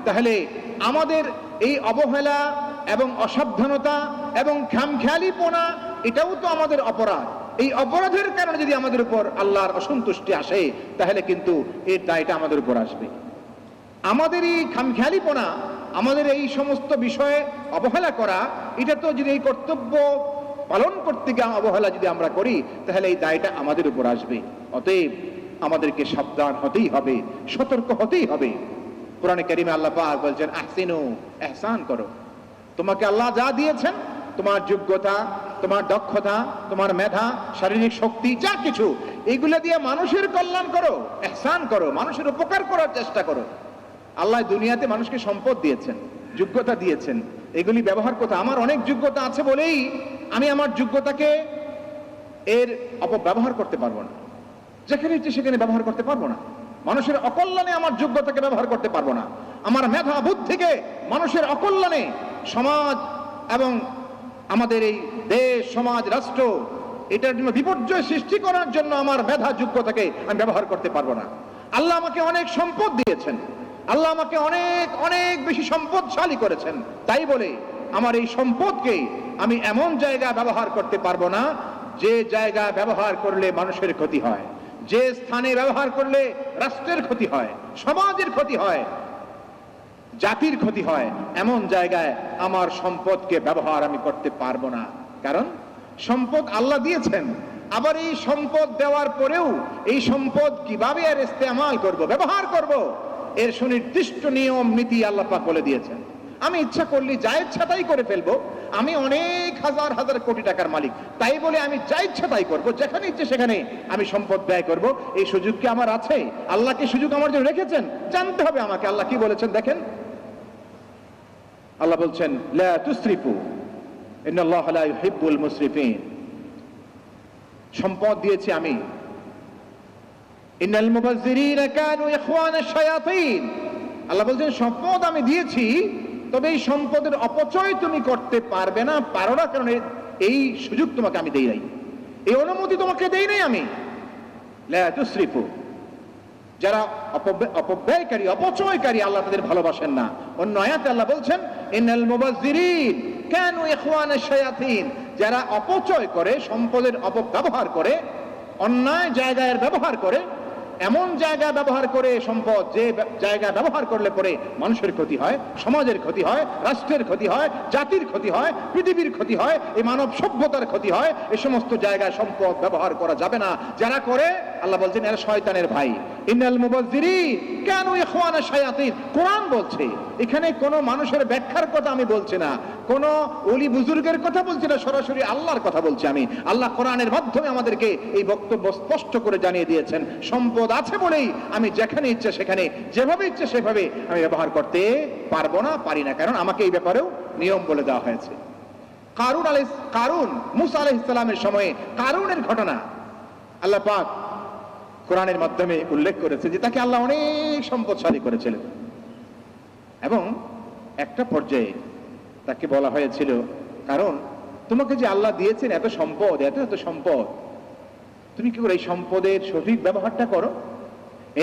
তাহলে আমাদের এই অবহেলা এবং অসাবধানতা এবং খামখেয়ালিপনা, এটাও তো আমাদের অপরাধ। এই অপরাধের কারণে যদি আমাদের উপর আল্লাহর অসন্তুষ্টি আসে, তাহলে কিন্তু এর দায়টা আমাদের উপর আসবে। আমাদের এই খামখেয়ালিপনা, আমাদের এই সমস্ত বিষয়ে অবহেলা করা, এটা তো যদি এই কর্তব্য পালন করতে গিয়ে অবহেলা যদি আমরা করি, তাহলে এই দায়টা আমাদের উপর আসবে। অতএব আমাদেরকে সাবধান হতেই হবে, সতর্ক হতেই হবে। কোরআনে কারিমে আল্লাহ পাক বলছেন আহসিনু, ইহসান করো। তোমাকে আল্লাহ যা দিয়েছেন, তোমার যোগ্যতা, তোমার দক্ষতা, তোমার মেধা, শারীরিক শক্তি, যা কিছু, এগুলো দিয়ে মানুষের কল্যাণ করো, ইহসান করো, মানুষের উপকার করার চেষ্টা করো। আল্লাহ দুনিয়াতে মানুষকে সম্পদ দিয়েছেন, যোগ্যতা দিয়েছেন, এগুলি ব্যবহার করতে। আমার অনেক যোগ্যতা আছে বলেই আমি আমার যোগ্যতাকে এর অপব্যবহার করতে পারবো না, যেখানে ইচ্ছে সেখানে ব্যবহার করতে পারবো না। মানুষের অকল্যাণে আমার যোগ্যতাকে ব্যবহার করতে পারবো না। আমার মেধা বুদ্ধিকে মানুষের অকল্যাণে, সমাজ এবং আমাদের এই দেশ, সমাজ, রাষ্ট্র, এটার জন্য বিপর্যয় সৃষ্টি করার জন্য আমার মেধা যোগ্যতাকে আমি ব্যবহার করতে পারবো না। আল্লাহ আমাকে অনেক সম্পদ দিয়েছেন, আল্লাহ আমাকে অনেক অনেক বেশি সম্পদশালী করেছেন, তাই বলে আমার এই সম্পদকে আমি এমন জায়গায় ব্যবহার করতে পারবো না যে জায়গা ব্যবহার করলে মানুষের ক্ষতি হয়, যে স্থানে ব্যবহার করলে রাষ্ট্রের ক্ষতি হয়, সমাজের ক্ষতি হয়, জাতির ক্ষতি হয়, এমন জায়গায় আমার সম্পদকে ব্যবহার আমি করতে পারবো না। কারণ সম্পদ আল্লাহ দিয়েছেন, আবার এই সম্পদ দেওয়ার পরেও এই সম্পদ কিভাবে আর ইস্তেমাল করব, ব্যবহার করব, এর সুনির্দিষ্ট নিয়ম নীতি আল্লাহ পাক বলে দিয়েছেন। আমি ইচ্ছা করলে যা ইচ্ছা তাই করে ফেলবো, আমি অনেক হাজার হাজার কোটি টাকার মালিক, তাই বলে আমি যা ইচ্ছা তাই করবো, যেখানে ইচ্ছে সেখানে আমি সম্পদ ব্যয় করব, এই সুযোগ কি আমার আছে? আল্লাহ কি সুযোগ আমার জন্য রেখেছেন? জানতে হবে আমাকে আল্লাহ কি বলেছেন। দেখেন আল্লাহ বলছেন লা তুসরিফু ইন্নাল্লাহা লা ইউহিব্বুল মুসরিফিন। সম্পদ দিয়েছি আমি, ইন্নাল মুবাযযিরিনা কানু ইখওয়ানাশ শায়াতিন। আল্লাহ বলছেন সম্পদ আমি দিয়েছি, তবে এই সম্পদের অপচয় তুমি করতে পারবে না, পারো না, কারণ এই সুযোগ তোমাকে আমি দেই নাই, এই অনুমতি তোমাকে দেই নাই আমি। লা তুসরিফু, যারা অপব্যয়কারী, অপচয়কারী, আল্লাহ তাদের ভালোবাসেন না। অন্য আয়াতে আল্লাহ বলছেন ইন্নাল মুবাজ্জিরিন কানু ইখওয়ানাশ শায়াতিন, যারা অপচয় করে, সম্পদের অপব্যবহার করে, অন্যায় জায়গায় ব্যবহার করে, এমন জায়গায় ব্যবহার করে সম্পদ, যে জায়গায় ব্যবহার করলে পরে মানুষের ক্ষতি হয়, সমাজের ক্ষতি হয়, রাষ্ট্রের ক্ষতি হয়, জাতির ক্ষতি হয়, পৃথিবীর ক্ষতি হয়, এই মানব সভ্যতার ক্ষতি হয়, এই সমস্ত জায়গায় সম্পদ ব্যবহার করা যাবে না। যারা করে, আল্লাহ বলছেন এরা শয়তানের ভাই। ইন্নাল মুবাজ্জিরিন কানু ইখওয়ানাশ শায়াতিন, কোরআন বলছে। এখানে কোনো মানুষের ব্যাখ্যার কথা আমি বলছি না, কোন ওলি বুজুর্গের কথা বলছি না, সরাসরি আল্লাহর কথা বলছি আমি। আল্লাহ কোরআনের মাধ্যমে আমাদেরকে এই বক্তব্য স্পষ্ট করে জানিয়ে দিয়েছেন, সম্পদ আছে বলেই আমি যেখানে ইচ্ছে সেখানে, যেভাবে ইচ্ছে সেভাবে আমি ব্যবহার করতে পারবো না, পারি না, কারণ আমাকে এই ব্যাপারেও নিয়ম বলে দেওয়া হয়েছে। কারুন, মুসা আলাইহিস সালামের সময়ে কারুনের ঘটনা আল্লাহ পাক কোরআনের মাধ্যমে উল্লেখ করেছে যে তাকে আল্লাহ অনেক সম্পদশালী করেছিলেন, এবং একটা পর্যায়ে তাকে বলা হয়েছিল, কারণ তোমাকে যে আল্লাহ দিয়েছেন এত সম্পদ, এত সম্পদ, তুমি কি করে এই সম্পদের সঠিক ব্যবহারটা করো।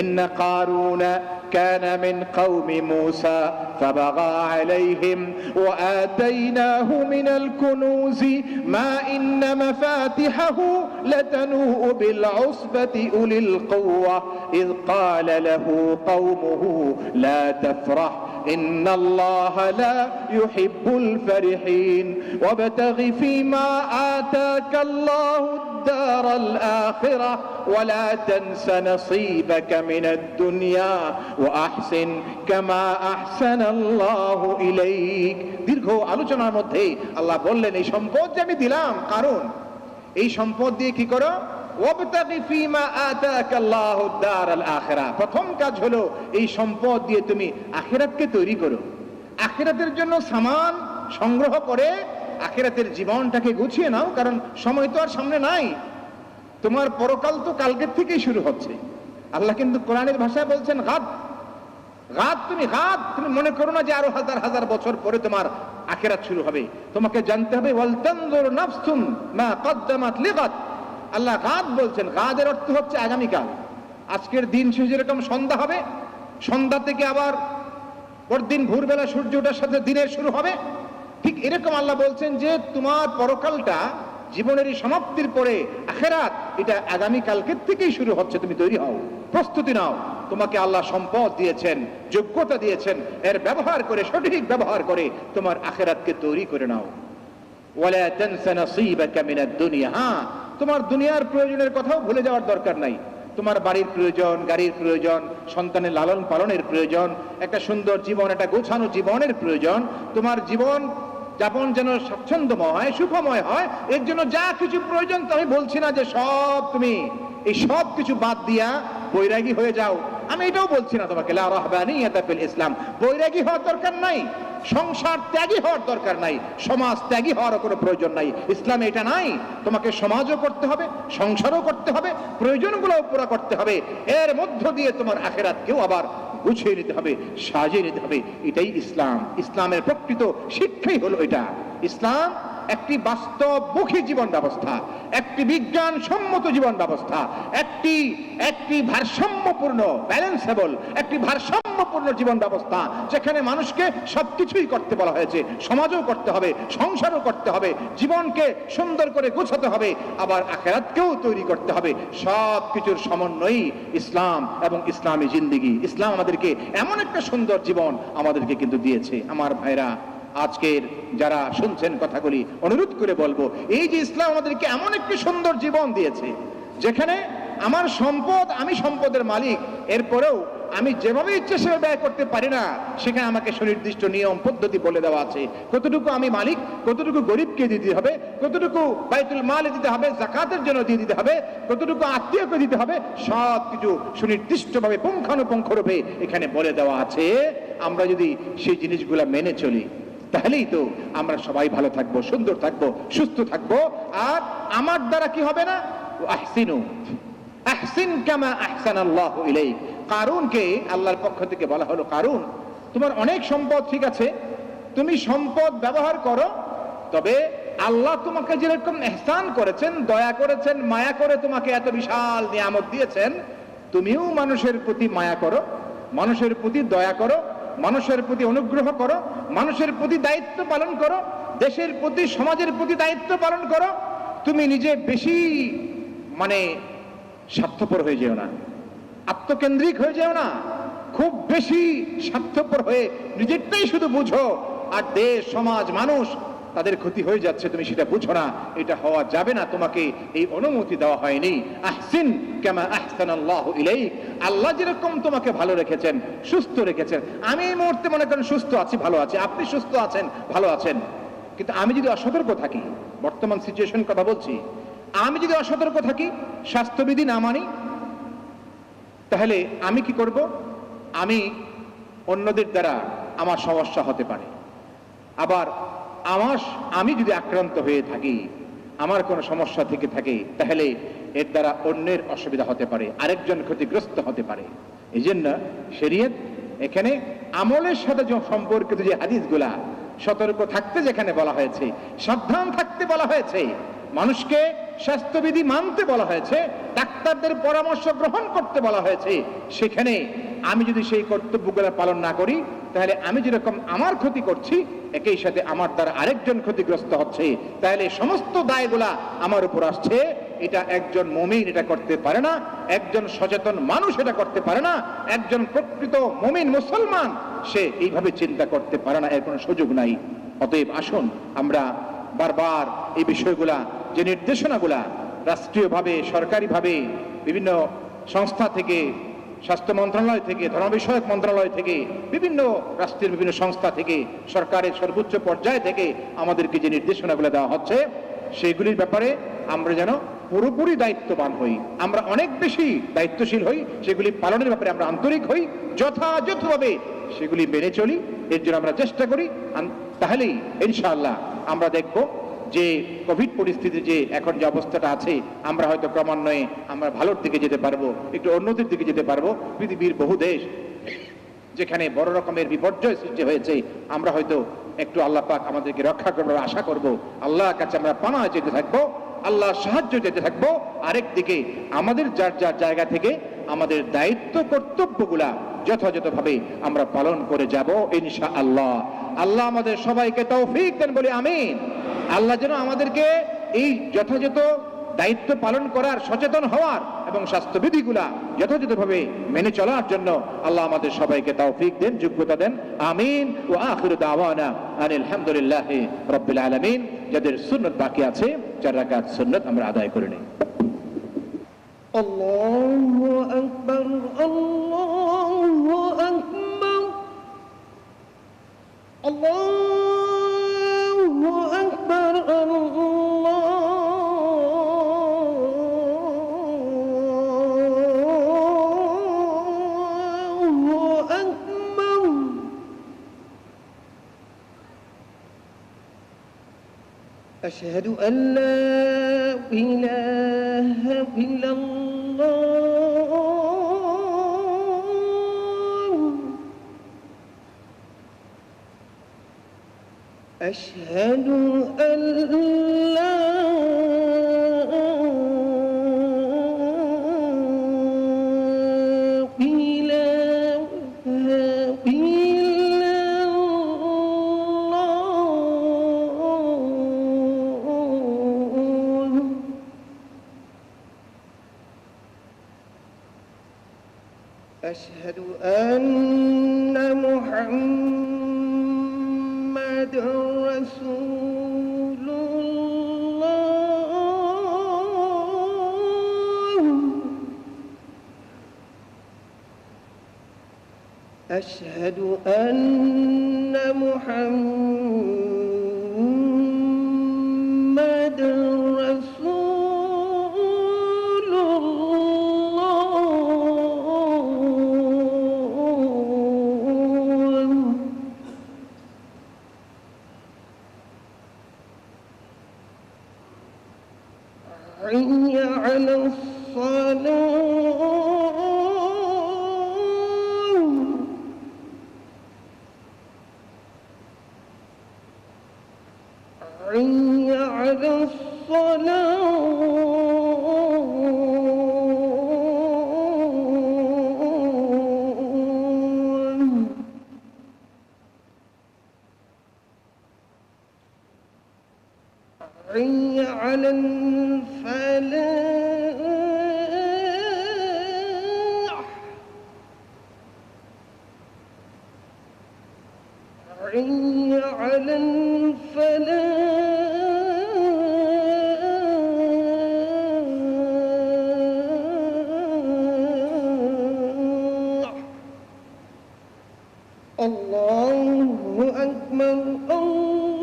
ইন্না কারুনা কানা মিন কওমি মূসা ফাবাগা আলাইহিম ওয়া আতাইনাহু মিনাল কুনুজি মা ইন্না মাফাতিহাহু লাতানূউ বিল উসবাতি উলিল কুওয়া ইয ক্বালা লাহু কওমুহু লা তাফরাহ إن الله لا يحب الفرحين وابتغ فيما آتاك الله الدار الآخرة ولا تنس نصيبك من الدنيا وأحسن كما أحسن الله إليك। দীর্ঘ আলোচনার মধ্যে আল্লাহ বললেন এই সম্পদ যে আমি দিলাম, কারণ এই সম্পদ দিয়ে কি করো, ওয়াবতাগি ফীমা আতাকাল্লাহু দারাল আখিরা, প্রথম কাজ হলো এই সম্পদ দিয়ে তুমি আখিরাতকে তৈরি করো। আখিরাতের জন্য সামান সংগ্রহ করে আখিরাতের জীবনটাকে গুছিয়ে নাও, কারণ সময় তো আর সামনে নাই, তোমার পরকাল তো কালকের থেকেই শুরু হচ্ছে। আল্লাহ কিন্তু কোরআনের ভাষায় বলছেন গাদ, তুমি মনে করো না যে আরো হাজার হাজার বছর পরে তোমার আখিরাত শুরু হবে। তোমাকে জানতে হবে ওয়াল তানজুর নাফসুন মা কদ্দামাত লিগাদ। আল্লাহ গাদ বলছেন, গাদের অর্থ হচ্ছে আগামীকাল। আজকের দিন শেষে যেরকম সন্ধ্যা হবে, সন্ধ্যা থেকে আবার পরদিন ভোরবেলা সূর্য ওঠার সাথে দিনের শুরু হবে, ঠিক এরকম আল্লাহ বলছেন যে তোমার পরকালটা, জীবনের এই সমাপ্তির পরে আখিরাত, এটা আগামীকালকের থেকেই শুরু হচ্ছে। তুমি তৈরি হও, প্রস্তুতি নাও। তোমাকে আল্লাহ সম্পদ দিয়েছেন, যোগ্যতা দিয়েছেন, এর ব্যবহার করে, সঠিক ব্যবহার করে তোমার আখিরাতকে তৈরি করে নাও। ওয়ালা তানসা নাসীবাকা মিনাদ দুনিয়া, তোমার দুনিয়ার প্রয়োজনের কথাও ভুলে যাওয়ার দরকার নাই। তোমার বাড়ির প্রয়োজন, গাড়ির প্রয়োজন, সন্তানের লালন পালনের প্রয়োজন, একটা সুন্দর জীবন, একটা গোছানো জীবনের প্রয়োজন। তোমার জীবন যাপন যেন স্বাচ্ছন্দ্যময় হয়, সুখময় হয়, এর জন্য যা কিছু প্রয়োজন, তো আমি বলছি না যে তুমি এই সব কিছু বাদ দিয়া বৈরাগী হয়ে যাও, আমি এটাও বলছি না তোমাকে। লা রাহবানিয়াতা ফিল ইসলাম, বৈরাগী হওয়ার দরকার নাই, সংসার ত্যাগী হওয়ার দরকার নাই, সমাজ ত্যাগী হওয়ার কোনো প্রয়োজন নাই। ইসলামে এটা নাই। তোমাকে সমাজও করতে হবে, সংসারও করতে হবে, প্রয়োজনগুলোও পুরো করতে হবে, এর মধ্য দিয়ে তোমার আখিরাতকেও আবার গুছিয়ে নিতে হবে, সাজিয়ে নিতে হবে। এটাই ইসলাম। ইসলামের প্রকৃত শিক্ষাই হলো এটা। ইসলাম একটি বাস্তবমুখী জীবন ব্যবস্থা, একটি বিজ্ঞান সম্মত জীবন ব্যবস্থা, একটি ভারসাম্যপূর্ণ, ব্যালেন্সেবল, একটি ভারসাম্যপূর্ণ জীবন ব্যবস্থা, যেখানে মানুষকে সবকিছুই করতে বলা হয়েছে। সমাজও করতে হবে, সংসারও করতে হবে, জীবনকে সুন্দর করে গোছাতে হবে, আবার আখিরাতকেও তৈরি করতে হবে। সব কিছুর সমন্বয়ই ইসলাম এবং ইসলামী জিন্দেগি। ইসলাম আমাদেরকে এমন একটা সুন্দর জীবন আমাদেরকে কিন্তু দিয়েছে। আমার ভাইরা, আজকের যারা শুনছেন কথাগুলি, অনুরোধ করে বলবো, এই যে ইসলাম আমাদেরকে এমন একটি সুন্দর জীবন দিয়েছে, যেখানে আমার সম্পদ, আমি সম্পদের মালিক, এরপরেও আমি যেভাবে ইচ্ছে সেভাবে ব্যয় করতে পারি না। সেখানে আমাকে সুনির্দিষ্ট নিয়ম পদ্ধতি বলে দেওয়া আছে, কতটুকু আমি মালিক, কতটুকু গরিবকে দিতে হবে, কতটুকু বাইতুল মালে দিতে হবে, যাকাতের জন্য দিয়ে দিতে হবে, কতটুকু আত্মীয়কে দিতে হবে, সব কিছু সুনির্দিষ্টভাবে পুঙ্খানুপুঙ্খরূপে এখানে বলে দেওয়া আছে। আমরা যদি সেই জিনিসগুলো মেনে চলি, তাহলেই তো আমরা সবাই ভালো থাকবো, সুন্দর থাকবো, সুস্থ থাকবো। আর আমার দ্বারা কি হবে না, আহসিনু আহসিন কামা আহসানাল্লাহু ইলাইক। কারুনকে আল্লাহর পক্ষ থেকে বলা হলো, কারুন, তোমার অনেক সম্পদ, ঠিক আছে, তুমি সম্পদ ব্যবহার করো, তবে আল্লাহ তোমাকে যেরকম ইহসান করেছেন, দয়া করেছেন, মায়া করে তোমাকে এত বিশাল নিয়ামত দিয়েছেন, তুমিও মানুষের প্রতি মায়া করো, মানুষের প্রতি দয়া করো, মানুষের প্রতি অনুগ্রহ করো, মানুষের প্রতি দায়িত্ব পালন করো, দেশের প্রতি, সমাজের প্রতি দায়িত্ব পালন করো। তুমি নিজে বেশি স্বার্থপর হয়ে যেও না, আত্মকেন্দ্রিক হয়ে যেও না, খুব বেশি স্বার্থপর হয়ে নিজেরটাই শুধু বুঝো, আর দেশ, সমাজ, মানুষ তাদের ক্ষতি হয়ে যাচ্ছে, তুমি সেটা বুঝো না। এটা হওয়া যাবে না, তোমাকে এই অনুমতি দেওয়া হয়নি। আহসিন কামা আহসানাল্লাহু ইলাইক, আল্লাহ যেরকম তোমাকে ভালো রেখেছেন, সুস্থ রেখেছেন। আমি এই মুহূর্তে মনে করেন সুস্থ আছি, ভালো আছি, আপনি সুস্থ আছেন, ভালো আছেন, কিন্তু আমি যদি অসতর্ক থাকি, বর্তমান সিচুয়েশন কথা বলছি, আমি যদি অসতর্ক থাকি, স্বাস্থ্যবিধি না মানি, তাহলে আমি কি করব? অন্যদের দ্বারা আমার সমস্যা হতে পারে। আবার আমি যদি আক্রান্ত হয়ে থাকি, আমার কোনো সমস্যা থেকে থাকে, তাহলে এর দ্বারা অন্যের অসুবিধা হতে পারে, আরেকজন ক্ষতিগ্রস্ত হতে পারে। এই জন্য শরীয়ত এখানে আমলের সাথে সম্পর্কিত যে হাদিসগুলা, সতর্ক থাকতে যেখানে বলা হয়েছে, সাবধান থাকতে বলা হয়েছে, মানুষকে স্বাস্থ্যবিধি মানতে বলা হয়েছে, ডাক্তারদের পরামর্শ গ্রহণ করতে বলা হয়েছে, সেখানে আমি যদি সেই কর্তব্যগুলো পালন না করি, তাহলে আমি যেরকম আমার ক্ষতি করছি, একই সাথে আমার দ্বারা আরেকজন ক্ষতিগ্রস্ত হচ্ছে, তাহলে সমস্ত দায়গুলা আমার উপর আসছে। এটা একজন মুমিন এটা করতে পারে না, একজন সচেতন মানুষ এটা করতে পারে না, একজন প্রকৃত মুমিন মুসলমান সে এইভাবে চিন্তা করতে পারে না, এর কোনো সুযোগ নাই। অতএব আসুন আমরা বারবার এই বিষয়গুলা, যে নির্দেশনাগুলা রাষ্ট্রীয়ভাবে, সরকারিভাবে, বিভিন্ন সংস্থা থেকে, স্বাস্থ্য মন্ত্রণালয় থেকে, ধর্ম বিষয়ক মন্ত্রণালয় থেকে, বিভিন্ন রাষ্ট্রের বিভিন্ন সংস্থা থেকে, সরকারের সর্বোচ্চ পর্যায় থেকে আমাদেরকে যে নির্দেশনাগুলো দেওয়া হচ্ছে, সেগুলির ব্যাপারে আমরা যেন পুরোপুরি দায়িত্ববান হই, আমরা অনেক বেশি দায়িত্বশীল হই, সেগুলি পালনের ব্যাপারে আমরা আন্তরিক হই, যথাযথভাবে সেগুলি মেনে চলি, এর জন্য আমরা চেষ্টা করি। তাহলেই ইনশাআল্লাহ আমরা দেখব যে কোভিড পরিস্থিতির যে এখন যে অবস্থাটা আছে, আমরা হয়তো ক্রমান্বয়ে আমরা ভালোর দিকে যেতে পারবো, একটু উন্নতির দিকে যেতে পারবো। পৃথিবীর বহু দেশ যেখানে বড় রকমের বিপর্যয় সৃষ্টি হয়েছে, আমরা হয়তো একটু আল্লাহ পাক আমাদেরকে রক্ষা করবার আশা করব, আল্লাহর কাছে আমরা পানা যেতে থাকবো, আল্লাহর সাহায্য যেতে থাকবো। আরেকদিকে আমাদের যার যার জায়গা থেকে আমাদের দায়িত্ব কর্তব্যগুলা যথাযথভাবে আমরা পালন করে যাব ইনশাআল্লাহ। আল্লাহ আমাদের সবাইকে তৌফিক দেন, বলি আমিন। আল্লাহ যেন আমাদেরকে এই যথাযথ দায়িত্ব পালন করার, সচেতন হওয়ার এবং স্বাস্থ্যবিধিগুলা যথাযথভাবে মেনে চলার জন্য আল্লাহ আমাদের সবাইকে তৌফিক দেন, যোগ্যতা দেন, আমিন। ওয়া আখিরু দাওয়ানা আনিল হামদুলিল্লাহি রাব্বিল আলামিন। যাদের সুন্নাত বাকি আছে, 4 রাকাত সুন্নাত আমরা আদায় করে নেই। আল্লাহু আকবার, আল্লাহু আকবার, আল্লাহু আকবার, আল্লাহু আকবার। আশহাদু আল্লা ইলাহা ইল্লাল্লাহ, أشهد أن لا إله إلا الله، أشهد أن محمد رسول الله، أشهد أن محمد رسول الله. حي على الصلاة، حي على الصلاة حي على الفلاح حي على الفلاح الله أكبر الله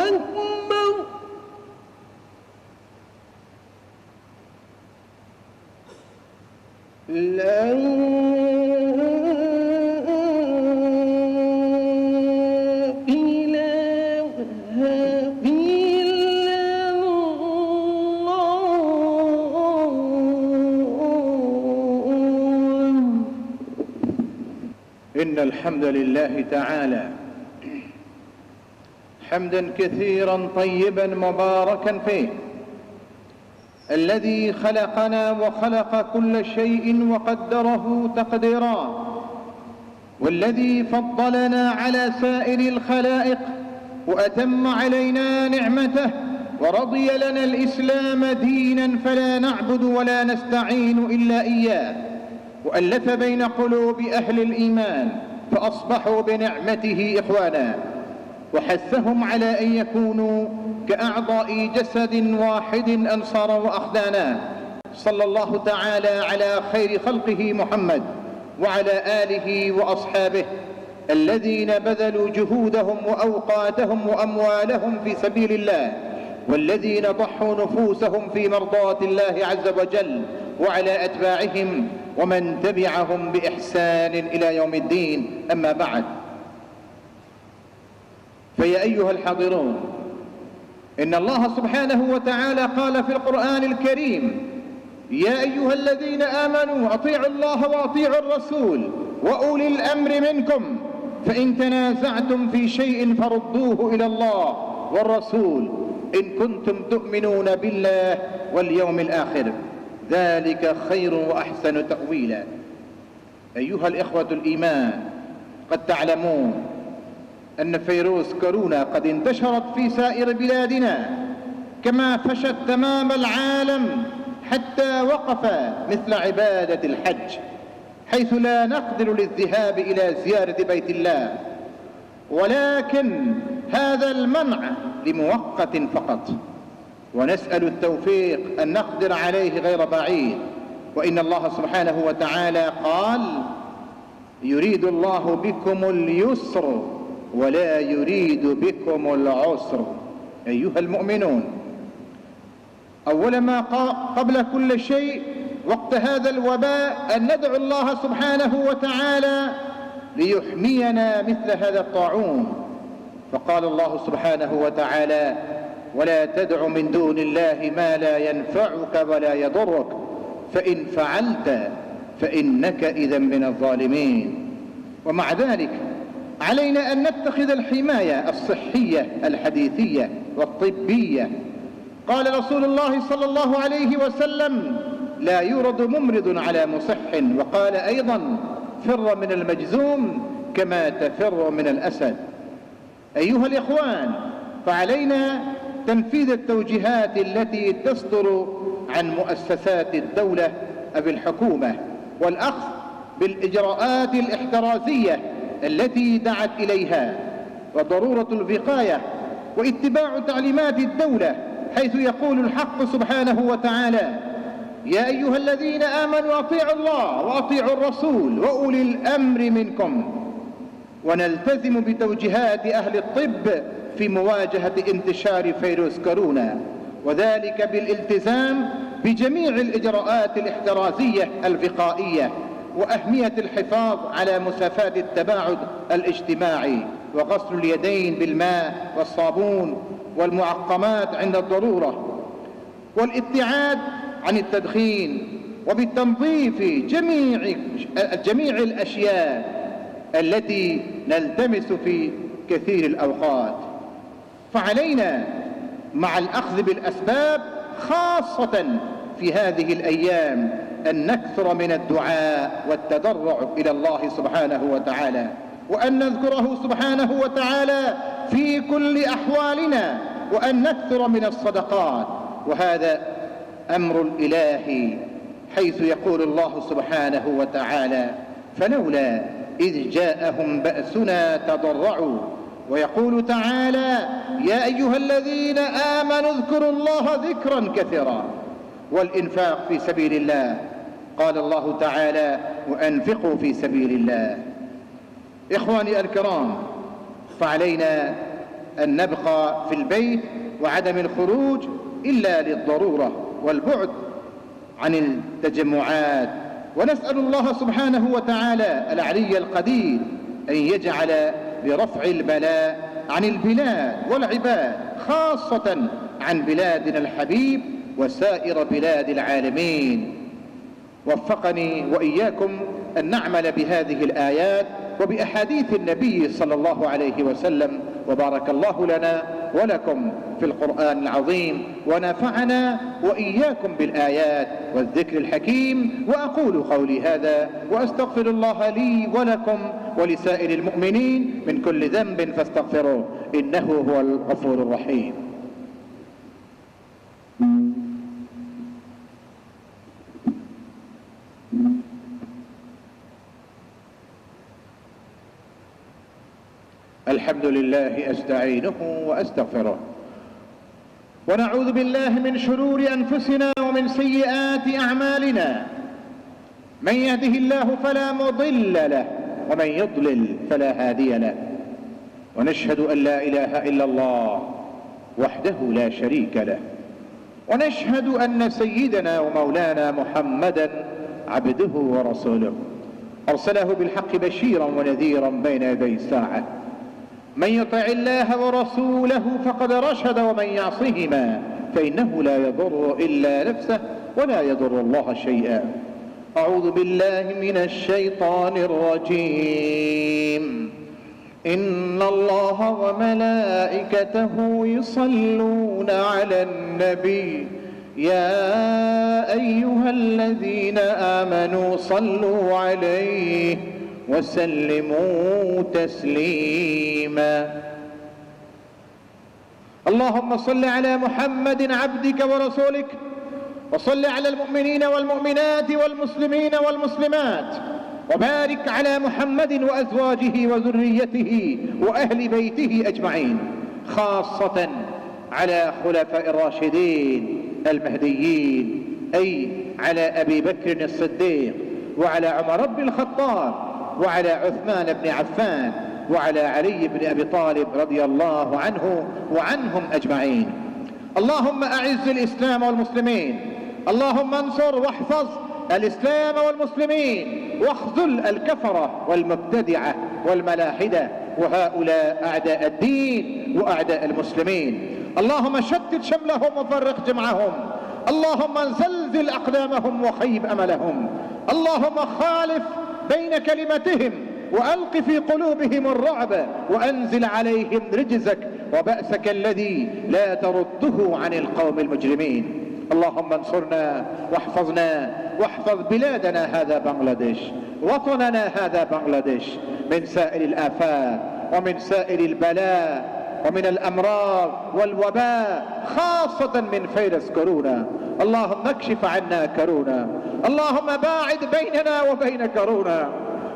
أكبر لا إله إلا الله. إن الحمد لله تعالى حمدا كثيرا طيبا مباركا فيه، الذي خلقنا وخلق كل شيء وقدره تقديرا، والذي فضلنا على سائر الخلائق وأتم علينا نعمته ورضي لنا الإسلام دينا فلا نعبد ولا نستعين إلا إياه، وألف بين قلوب أهل الإيمان فأصبحوا بنعمته إخوانا، وحثهم على أن يكونوا كأعضاء جسد واحد أنصارا وأخدانا. صلى الله تعالى على خير خلقه محمد وعلى آله وأصحابه الذين بذلوا جهودهم وأوقاتهم وأموالهم في سبيل الله، والذين ضحوا نفوسهم في مرضاة الله عز وجل، وعلى أتباعهم ومن تبعهم بإحسان إلى يوم الدين. أما بعد، فيا أيها الحاضرون، إن الله سبحانه وتعالى قال في القرآن الكريم: يا أيها الذين آمنوا أطيعوا الله وأطيعوا الرسول وأولي الأمر منكم، فإن تنازعتم في شيء فردوه إلى الله والرسول إن كنتم تؤمنون بالله واليوم الآخر، ذلك خير وأحسن تأويلا. أيها الإخوة الإيمان، قد تعلمون أن فيروس كورونا قد انتشرت في سائر بلادنا، كما فشت تمام العالم حتى وقف مثل عبادة الحج، حيث لا نقدر للذهاب إلى زيارة بيت الله، ولكن هذا المنع لمؤقت فقط، ونسأل التوفيق أن نقدر عليه غير بعيد. وإن الله سبحانه وتعالى قال: يريد الله بكم اليسر ولا يريد بكم العسر. أيها المؤمنون، أول ما قبل كل شيء وقت هذا الوباء أن ندعو الله سبحانه وتعالى ليحمينا مثل هذا الطاعون، فقال الله سبحانه وتعالى: ولا تدع من دون الله ما لا ينفعك ولا يضرك فإن فعلت فإنك إذا من الظالمين. ومع ذلك علينا أن نتخذ الحماية الصحية الحديثية والطبية. قال رسول الله صلى الله عليه وسلم: لا يورد ممرض على مصح، وقال أيضا: فر من المجذوم كما تفر من الأسد. أيها الإخوان، فعلينا تنفيذ التوجيهات التي تصدر عن مؤسسات الدولة أو الحكومة، والأخذ بالإجراءات الاحترازية التي دعت إليها، وضرورة الوقاية واتباع تعليمات الدولة، حيث يقول الحق سبحانه وتعالى: يا أيها الذين آمنوا أطيعوا الله وأطيعوا الرسول وأولي الأمر منكم. ونلتزم بتوجيهات أهل الطب في مواجهة انتشار فيروس كورونا، وذلك بالالتزام بجميع الإجراءات الاحترازية الوقائية، وأهمية الحفاظ على مسافات التباعد الاجتماعي، وغسل اليدين بالماء والصابون والمعقمات عند الضرورة، والابتعاد عن التدخين، وبالتنظيف جميع الأشياء التي نلتمس في كثير الأوقات. فعلينا مع الأخذ بالأسباب خاصة في هذه الأيام أن نكثر من الدعاء والتضرع إلى الله سبحانه وتعالى، وأن نذكره سبحانه وتعالى في كل أحوالنا، وأن نكثر من الصدقات. وهذا أمر إلهي، حيث يقول الله سبحانه وتعالى: فلولا إذ جاءهم بأسنا تضرعوا. ويقول تعالى: يا أيها الذين آمنوا اذكروا الله ذكرا كثيرا. والإنفاق في سبيل الله، قال الله تعالى: وأنفقوا في سبيل الله. إخواني الكرام، فعلينا أن نبقى في البيت وعدم الخروج إلا للضرورة والبعد عن التجمعات، ونسأل الله سبحانه وتعالى العلي القدير أن يجعل برفع البلاء عن البلاد والعباد، خاصة عن بلادنا الحبيب وسائر بلاد العالمين. وفقني وإياكم أن نعمل بهذه الآيات وبأحاديث النبي صلى الله عليه وسلم، وبارك الله لنا ولكم في القرآن العظيم، ونفعنا وإياكم بالآيات والذكر الحكيم. وأقول قولي هذا وأستغفر الله لي ولكم ولسائر المؤمنين من كل ذنب فاستغفروه، إنه هو الغفور الرحيم. الحمد لله أستعينه وأستغفره، ونعوذ بالله من شرور أنفسنا ومن سيئات أعمالنا. من يهده الله فلا مضل له، ومن يضلل فلا هادي له. ونشهد أن لا إله إلا الله وحده لا شريك له، ونشهد أن سيدنا ومولانا محمدا عبده ورسوله، أرسله بالحق بشيرا ونذيرا بين يدي الساعة. من يطع الله ورسوله فقد رشد، ومن يعصهما فإنه لا يضر إلا نفسه ولا يضر الله شيئا. أعوذ بالله من الشيطان الرجيم. إن الله وملائكته يصلون على النبي يا أيها الذين آمنوا صلوا عليه وسلموا تسليما. اللهم صل على محمد عبدك ورسولك، وصل على المؤمنين والمؤمنات والمسلمين والمسلمات، وبارك على محمد وأزواجه وذريته وأهل بيته أجمعين، خاصة على خلفاء الراشدين المهديين، أي على أبي بكر الصديق، وعلى عمر بن الخطاب، وعلى عثمان بن عفان، وعلى علي بن أبي طالب رضي الله عنه وعنهم أجمعين. اللهم أعز الإسلام والمسلمين، اللهم انصر واحفظ الإسلام والمسلمين، واخذل الكفرة والمبتدعة والملاحدة وهؤلاء أعداء الدين وأعداء المسلمين. اللهم شتت شملهم وفرق جمعهم، اللهم زلزل أقدامهم وخيب أملهم، اللهم خالف بين كلمتهم وألق في قلوبهم الرعب، وأنزل عليهم رجزك وبأسك الذي لا ترده عن القوم المجرمين. اللهم انصرنا واحفظنا، واحفظ بلادنا هذا بنغلاديش، وطننا هذا بنغلاديش، من سائر الآفات ومن سائر البلاء ومن الأمراض والوباء، خاصة من فيروس كورونا. اللهم اكشف عنا كورونا، اللهم باعد بيننا وبين كورونا.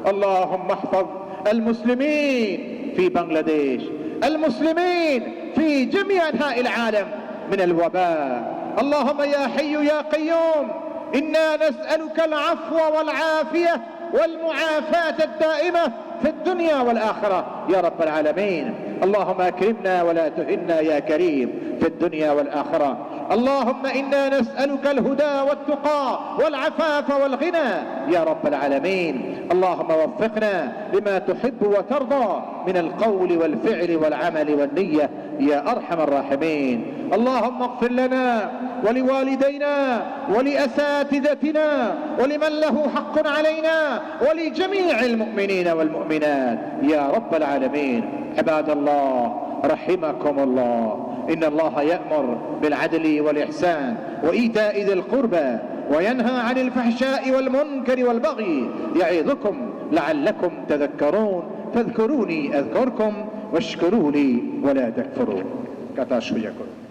اللهم احفظ المسلمين في بنغلاديش، المسلمين في جميع أنحاء العالم من الوباء. اللهم يا حي يا قيوم، إنا نسألك العفو والعافية والمعافاة الدائمة في الدنيا والآخرة يا رب العالمين. اللهم أكرمنا ولا تهنا يا كريم في الدنيا والآخرة. اللهم إنا نسألك الهدى والتقى والعفاف والغنى يا رب العالمين. اللهم وفقنا لما تحب وترضى من القول والفعل والعمل والنية يا أرحم الراحمين. اللهم اغفر لنا ولوالدينا ولأساتذتنا ولمن له حق علينا ولجميع المؤمنين والمؤمنات يا رب العالمين. عباد الله، رحمكم الله. إن الله يأمر بالعدل والإحسان وإيتاء ذي القربى وينهى عن الفحشاء والمنكر والبغي يعظكم لعلكم تذكرون فاذكروني أذكركم واشكروا لي ولا تكفرون. কথা শুরু করুন।